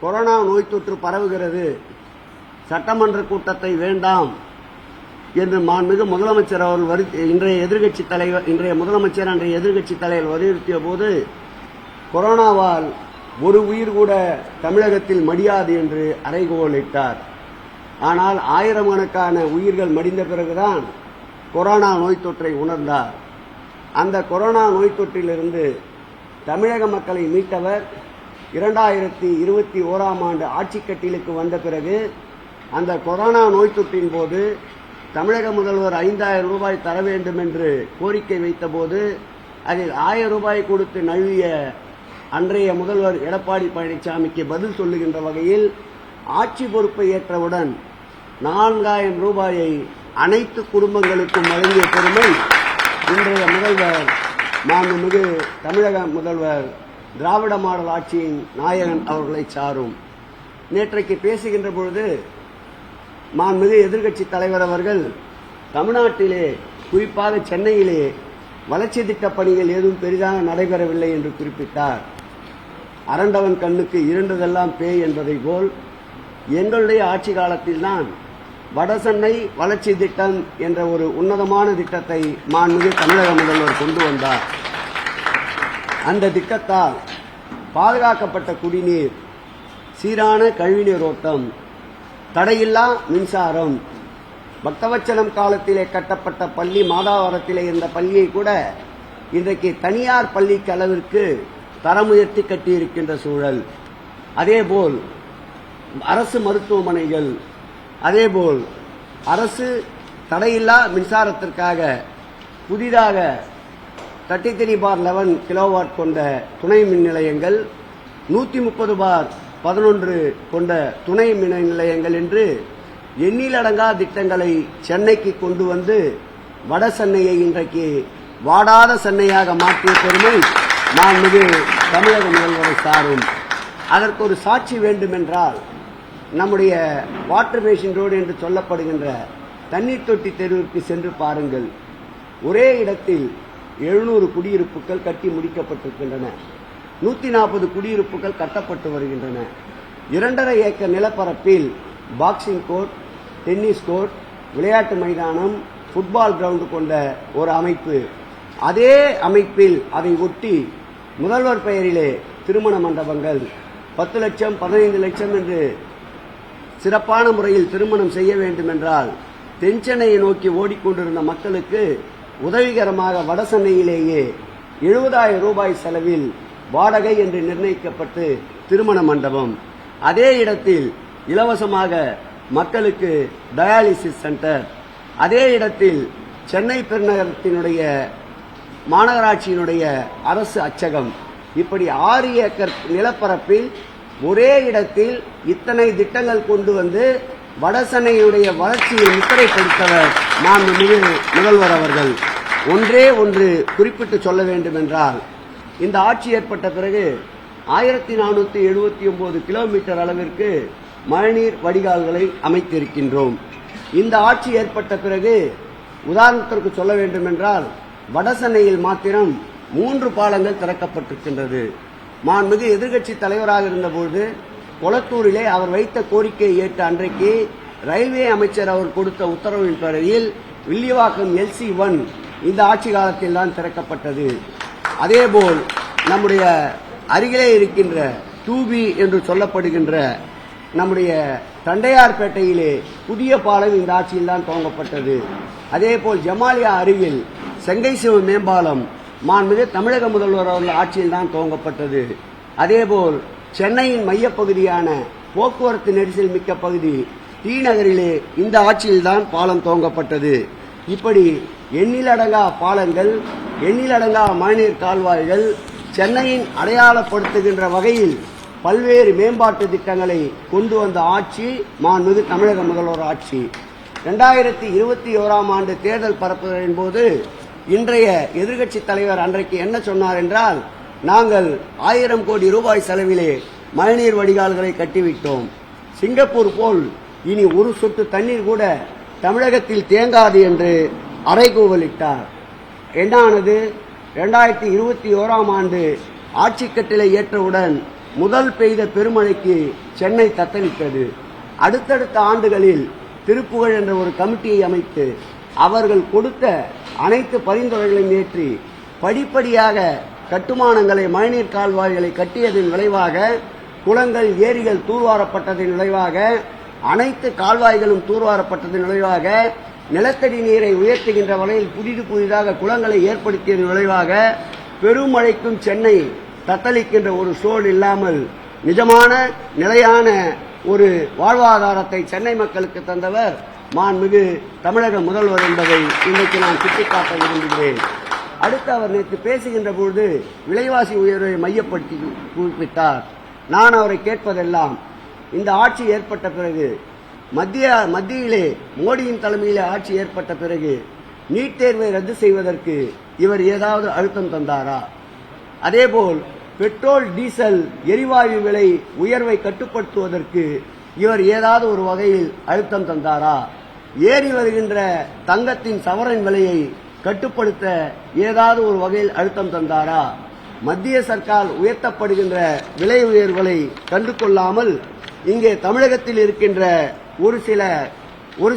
Corona நோய் தொற்று பரவுகிறது, சட்டமன்ற கூட்டத்தை வேண்டாம் என்று மாண்புமிகு முதலமைச்சர் அவர்கள் இன்றைய முதலமைச்சர் அன்றைய எதிர்க்கட்சித் தலைவர் வலியுறுத்திய போது, கொரோனாவால் ஒரு உயிர் கூட தமிழகத்தில் மடியாது என்று அறைகோலிட்டார். ஆனால் ஆயிரக்கணக்கான உயிர்கள் மடிந்த பிறகுதான் கொரோனா நோய் தொற்றை உணர்ந்தார். அந்த கொரோனா நோய் தொற்றிலிருந்து தமிழக மக்களை மீட்டவர் 2021ஆம் ஆண்டு ஆட்சிக் கட்டிலுக்கு வந்த பிறகு அந்த கொரோனா நோய் தொற்றின் போது தமிழக முதல்வர் 5000 ரூபாய் தர வேண்டும் என்று கோரிக்கை வைத்தபோது அதில் 1000 ரூபாய் கொடுத்து நழுவிய அன்றைய முதல்வர் எடப்பாடி பழனிசாமிக்கு பதில் சொல்லுகின்ற வகையில் ஆட்சி பொறுப்பை ஏற்றவுடன் 4000 ரூபாயை அனைத்து குடும்பங்களுக்கும் வழங்கிய பெருமை இன்றைய முதல்வர் மாண்புமிகு தமிழக முதல்வர் திராவிட மாடல் ஆட்சியின் நாயகன் அவர்களை சாரும். நேற்றைக்கு பேசுகின்ற பொழுது மாண்புமிகு எதிர்க்கட்சித் தலைவர் அவர்கள் தமிழ்நாட்டிலே குறிப்பாக சென்னையிலே வளர்ச்சி திட்டப் பணிகள் ஏதும் பெரிதாக நடைபெறவில்லை என்று குறிப்பிட்டார். அரண்டவன் கண்ணுக்கு இருண்டதெல்லாம் பேய் என்பதை போல் எங்களுடைய ஆட்சி காலத்தில்தான் வடசென்னை வளர்ச்சி திட்டம் என்ற ஒரு உன்னதமான திட்டத்தை மாண்புமிகு தமிழக முதல்வர் கொண்டு வந்தார். அந்த திட்டத்தால் பாதுகாக்கப்பட்ட குடிநீர், சீரான கழிவுநீர் ஓட்டம், தடையில்லா மின்சாரம், பக்தவச்சலம் காலத்திலே கட்டப்பட்ட பள்ளி மாதாவரத்திலே இருந்த பள்ளியை கூட இன்றைக்கு தனியார் பள்ளிக்கு அளவிற்கு தரம் உயர்த்தி கட்டியிருக்கின்ற சூழல். அதேபோல் அரசு மருத்துவமனைகள், அதேபோல் அரசு தடையில்லா மின்சாரத்திற்காக புதிதாக 33/11 கிலோவாட் கொண்ட துணை மின் நிலையங்கள், 130/11 கொண்ட துணை மின் நிலையங்கள் என்று எண்ணிலடங்கா திட்டங்களை சென்னைக்கு கொண்டு வந்து வட சென்னையை இன்றைக்கு வாடாத சென்னையாக மாற்றிய பெருமை மாண்புமிகு தமிழக முதல்வரை சாரும். அதற்கு ஒரு சாட்சி வேண்டுமென்றால் நம்முடைய வாட்டர் பேசின் ரோடு என்று சொல்லப்படுகின்ற தண்ணீர் தொட்டி தெருவிற்கு சென்று பாருங்கள். ஒரே இடத்தில் 700 குடியிருப்புகள் கட்டி முடிக்கப்பட்டிருக்கின்றன. 140 குடியிருப்புகள் கட்டப்பட்டு வருகின்றன. 2.5 ஏக்கர் நிலப்பரப்பில் பாக்ஸிங் கோர்ட், டென்னிஸ் கோர்ட், விளையாட்டு மைதானம், ஃபுட்பால் கிரவுண்ட் கொண்ட ஒரு அமைப்பு. அதே அமைப்பில் அதை ஒட்டி முதல்வர் பெயரிலே திருமண மண்டபங்கள் 10 லட்சம் 15 லட்சம் என்று சிறப்பான முறையில் திருமணம் செய்ய வேண்டும் என்றால் தென்சென்னையை நோக்கி ஓடிக்கொண்டிருந்த மக்களுக்கு உதவிகரமாக வடசென்னையிலேயே 70,000 ரூபாய் செலவில் வாடகை என்று நிர்ணயிக்கப்பட்டு திருமண மண்டபம், அதே இடத்தில் இலவசமாக மக்களுக்கு டயாலிசிஸ் சென்டர், அதே இடத்தில் சென்னை பெருநகரத்தினுடைய மாநகராட்சியினுடைய அரசு அச்சகம், இப்படி 6 ஏக்கர் நிலப்பரப்பில் ஒரே இடத்தில் இத்தனை திட்டங்கள் கொண்டு வந்து வடசென்னையுடைய வளர்ச்சியை முத்திரைப்படுத்தவர் மாண்புமிகு முதல்வர் அவர்கள். ஒன்றே ஒன்று குறிப்பிட்டு சொல்ல வேண்டும் என்றால், இந்த ஆட்சி ஏற்பட்ட பிறகு 1479 கிலோமீட்டர் அளவிற்கு மழைநீர் வடிகால்களை அமைத்திருக்கின்றோம். இந்த ஆட்சி ஏற்பட்ட பிறகு உதாரணத்திற்கு சொல்ல வேண்டும் என்றால் வடசென்னையில் மாத்திரம் 3 பாலங்கள் திறக்கப்பட்டிருக்கின்றது. மாண்புமிகு எதிர்க்கட்சி தலைவராக இருந்தபோது கொளத்தூரிலே அவர் வைத்த கோரிக்கையை ஏற்ற அன்றைக்கு ரயில்வே அமைச்சர் அவர் கொடுத்த உத்தரவின் பேரில் வில்லிவாக்கம் LC1 இந்த ஆட்சி காலத்தில் தான் திறக்கப்பட்டது. அதேபோல் நம்முடைய அருகிலே இருக்கின்ற 2B என்று சொல்லப்படுகின்ற நம்முடைய தண்டையார்பேட்டையிலே புதிய பாலம் இந்த ஆட்சியில் தான் துவங்கப்பட்டது. அதேபோல் ஜமாலியா அருகில் செங்கைசிவ மேம்பாலம் மாண்புமிகு தமிழக முதல்வர் அவர்கள் ஆட்சியில் தான் துவங்கப்பட்டது. அதேபோல் சென்னையின் மையப்பகுதியான போக்குவரத்து நெரிசல் மிக்க பகுதி டி நகரிலே இந்த ஆட்சியில் தான் பாலம் துவங்கப்பட்டது. இப்படி எண்ணிலடங்கா பாலங்கள், எண்ணிலடங்கா மழைநீர் கால்வாய்கள், சென்னையின் அடையாளப்படுத்துகின்ற வகையில் பல்வேறு மேம்பாட்டு திட்டங்களை கொண்டு வந்த ஆட்சி மாண்புமிகு தமிழக முதல்வர் ஆட்சி. 2021ஆம் ஆண்டு தேர்தல் பரப்புரையின் போது இன்றைய எதிர்க்கட்சித் தலைவர் அன்றைக்கு என்ன சொன்னார் என்றால், நாங்கள் 1000 கோடி ரூபாய் செலவிலே மழைநீர் வடிகால்களை கட்டிவிட்டோம், சிங்கப்பூர் போல் இனி ஒரு சொட்டு தண்ணீர் கூட தமிழகத்தில் தேங்காது என்று அறைகூவலிட்டார். என்னானது? 2021ஆம் ஆண்டு ஆட்சி கட்டளை ஏற்றவுடன் முதல் பெய்த பெருமழைக்கு சென்னை தத்தளித்தது. அடுத்தடுத்த ஆண்டுகளில் திருப்புகழ் என்ற ஒரு கமிட்டியை அமைத்து அவர்கள் கொடுத்த அனைத்து பரிந்துரைகளையும் ஏற்றி படிப்படியாக கட்டுமானங்களை, மழைநீர் கால்வாய்களை கட்டியதன் விளைவாக, குளங்கள், ஏரிகள் தூர்வாரப்பட்டதன் விளைவாக, அனைத்து கால்வாய்களும் தூர்வாரப்பட்டதன் விளைவாக, நிலத்தடி நீரை உயர்த்துகின்ற வகையில் புதிதாக குளங்களை ஏற்படுத்தியதன் விளைவாக பெருமழைக்கும் சென்னை தத்தளிக்கின்ற ஒரு சூழல் இல்லாமல் நிஜமான நிலையான ஒரு வாழ்வாதாரத்தை சென்னை மக்களுக்கு தந்தவர் மாண்புமிகு தமிழக முதல்வர் என்பதை இன்றைக்கு நான் சுட்டிக்காட்ட விரும்புகிறேன். அடுத்து அவர் நேற்று பேசுகின்ற பொழுது விலைவாசி உயர்வை மையப்படுத்தி குறிப்பிட்டார். நான் அவரை கேட்பதெல்லாம், இந்த ஆட்சி ஏற்பட்ட பிறகு, மத்தியிலே மோடியின் தலைமையிலே ஆட்சி ஏற்பட்ட பிறகு நீட் தேர்வை ரத்து செய்வதற்கு இவர் ஏதாவது அழுத்தம் தந்தாரா? அதேபோல் பெட்ரோல், டீசல், எரிவாயு விலை உயர்வை கட்டுப்படுத்துவதற்கு இவர் ஏதாவது ஒரு வகையில் அழுத்தம் தந்தாரா? ஏறி வருகின்ற தங்கத்தின் சவரன் விலையை கட்டுப்படுத்த ஏதாவது ஒரு வகையில் அழுத்தம் தந்தாரா? மத்திய சர்க்கார் உயர்த்தப்படுகின்ற விலை உயர்வுகளை கண்டு கொள்ளாமல் இங்கே தமிழகத்தில் இருக்கின்ற ஒரு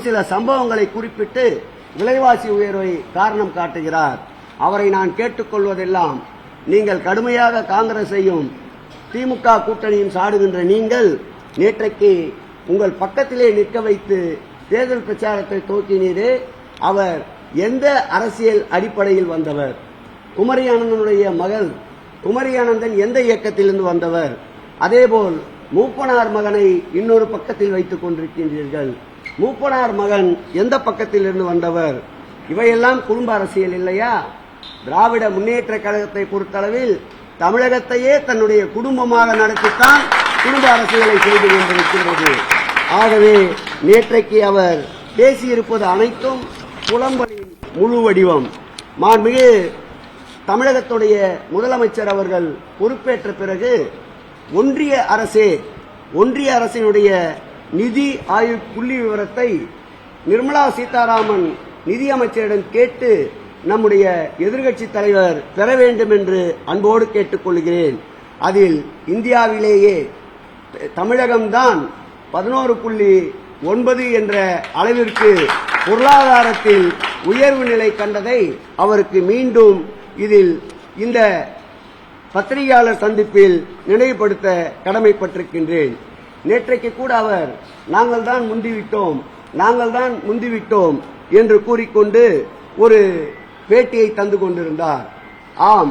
சில சம்பவங்களை குறிப்பிட்டு விலைவாசி உயர்வை காரணம் காட்டுகிறார். அவரை நான் கேட்டுக்கொள்வதெல்லாம், நீங்கள் கடுமையாக காங்கிரஸையும் திமுக கூட்டணியும் சாடுகின்ற நீங்கள் நேற்றைக்கு உங்கள் பக்கத்திலே நிற்க வைத்து தேர்தல் பிரச்சாரத்தை துவக்கினீரே, அவர் எந்த அரசியல் அடிப்படையில் வந்தவர்? குமரி ஆனந்தனுடைய மகள் குமரி ஆனந்தன் எந்த இயக்கத்திலிருந்து வந்தவர்? அதேபோல் மூப்பனார் மகனை இன்னொரு பக்கத்தில் வைத்துக் கொண்டிருக்கின்றீர்கள். மூப்பனார் மகன் எந்த பக்கத்திலிருந்து வந்தவர்? இவையெல்லாம் குடும்ப அரசியல் இல்லையா? திராவிட முன்னேற்ற கழகத்தை பொறுத்தளவில் தமிழகத்தையே தன்னுடைய குடும்பமாக நடத்தித்தான் குடும்ப அரசியலை செய்து கொண்டிருக்கின்றது. ஆகவே நேற்றைக்கு அவர் பேசியிருப்பது அனைத்தும் புலம்பலின் முழு வடிவம். மாண்புமிகு தமிழகத்துடைய முதலமைச்சர் அவர்கள் பொறுப்பேற்ற பிறகு ஒன்றிய அரசினுடைய நிதி ஆய்வு புள்ளி விவரத்தை நிர்மலா சீதாராமன் நிதியமைச்சரிடம் கேட்டு நம்முடைய எதிர்க்கட்சி தலைவர் பெற வேண்டும் என்று அன்போடு கேட்டுக் கொள்கிறேன். அதில் இந்தியாவிலேயே தமிழகம்தான் 11.9 என்ற அளவிற்கு பொருளாதாரத்தில் உயர்வு நிலை கண்டதை அவருக்கு மீண்டும் இதில் இந்த பத்திரிகையாளர் சந்திப்பில் நினைவுபடுத்த கடமைப்பட்டிருக்கின்றேன். நேற்றைக்கு கூட அவர் நாங்கள் தான் முந்திவிட்டோம் என்று கூறிக்கொண்டு ஒரு பேட்டியை தந்து கொண்டிருந்தார். ஆம்,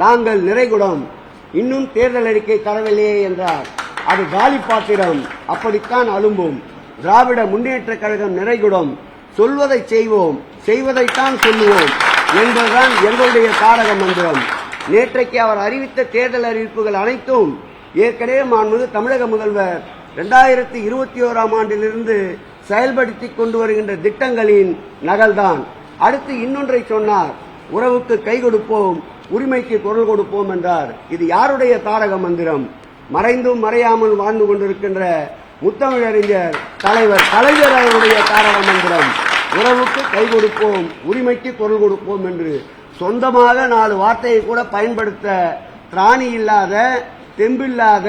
நாங்கள் நிறைகுடம், இன்னும் தேர்தல் அறிக்கை தரவில்லையே என்றார். அது காலி பாத்திரம், அப்படித்தான் அலும்பும். திராவிட முன்னேற்ற கழகம் நிறைகுடம், சொல்வதை செய்வோம், செய்வதைத்தான் சொல்லுவோம் என்பதுதான் எங்களுடைய தாரக மந்திரம். நேற்றைக்கு அவர் அறிவித்த தேர்தல் அறிவிப்புகள் அனைத்தும் ஏற்கனவே மாண்புமிகு தமிழக முதல்வர் 2021ஆம் ஆண்டிலிருந்து செயல்படுத்திக் கொண்டு வருகின்ற திட்டங்களின் நகல்தான். அடுத்து இன்னொன்றை சொன்னார், உறவுக்கு கை கொடுப்போம், உரிமைக்கு குரல் கொடுப்போம் என்றார். இது யாருடைய தாரக மந்திரம்? மறைந்தும் மறையாமல் வாழ்ந்து கொண்டிருக்கின்ற முத்தமிழறிஞர் தலைவர் கலைஞர் அவருடைய தாரக மந்திரம். உறவுக்கு கை கொடுப்போம், உரிமைக்கு குரல் கொடுப்போம் என்று சொந்தமாக 4 வார்த்தையை கூட பயன்படுத்த திராணி இல்லாத, தெம்பில்லாத,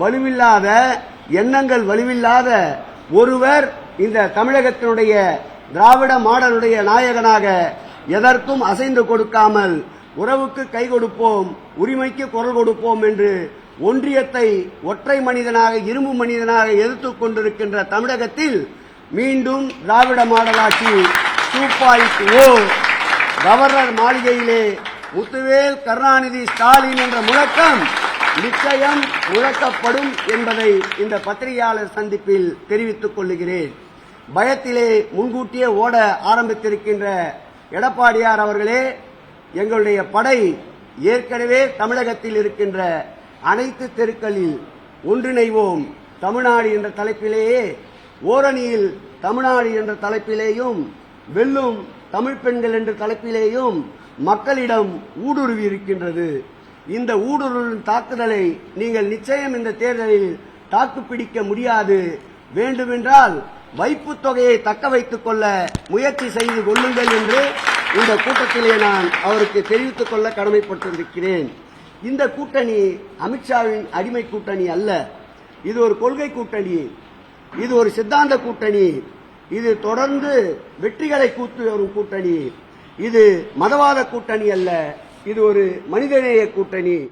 வலுவில்லாத, எண்ணங்கள் வலுவில்லாத ஒருவர் இந்த தமிழகத்தினுடைய திராவிட மாடலுடைய நாயகனாக எதற்கும் அசைந்து கொடுக்காமல் உறவுக்கு கை கொடுப்போம், உரிமைக்கு குரல் கொடுப்போம் என்று ஒன்றியத்தை ஒற்றை மனிதனாக, இரும்பு மனிதனாக எதிர்த்துக் கொண்டிருக்கின்ற தமிழகத்தில் மீண்டும் திராவிட மாடலாட்சி 2.0 கவர்னர் மாளிகையிலே முத்துவேல் கருணாநிதி ஸ்டாலின் என்ற முழக்கம் நிச்சயம் முழக்கப்படும் என்பதை இந்த பத்திரிகையாளர் சந்திப்பில் தெரிவித்துக் கொள்கிறேன். பயத்திலே முன்கூட்டியே ஓட ஆரம்பித்திருக்கின்ற எடப்பாடியார் அவர்களே, எங்களுடைய படை ஏற்கனவே தமிழகத்தில் இருக்கின்ற அனைத்து தெருக்களில் ஒன்றிணைவோம் தமிழ்நாடு என்ற தலைப்பிலேயே, ஓரணியில் தமிழ்நாடு என்ற தலைப்பிலேயும், வெல்லும் தமிழ் பெண்கள் என்ற தலைப்பிலேயும் மக்களிடம் ஊடுருவி இருக்கின்றது. இந்த ஊடுருவின் தாக்குதலை நீங்கள் நிச்சயம் இந்த தேர்தலில் தாக்குப்பிடிக்க முடியாது. வேண்டுமென்றால் வைப்புத் தொகையை தக்க வைத்துக் கொள்ள முயற்சி செய்து கொள்ளுங்கள் என்று இந்த கூட்டத்திலே நான் அவருக்கு தெரிவித்துக் கொள்ள கடமைப்பட்டிருக்கிறேன். இந்த கூட்டணி அமித்ஷாவின் அடிமை கூட்டணி அல்ல. இது ஒரு கொள்கை கூட்டணி, இது ஒரு சித்தாந்த கூட்டணி, இது தொடர்ந்து வெற்றிகளை கூட்டி வரும் கூட்டணி, இது மதவாத கூட்டணி அல்ல, இது ஒரு மனிதநேய கூட்டணி.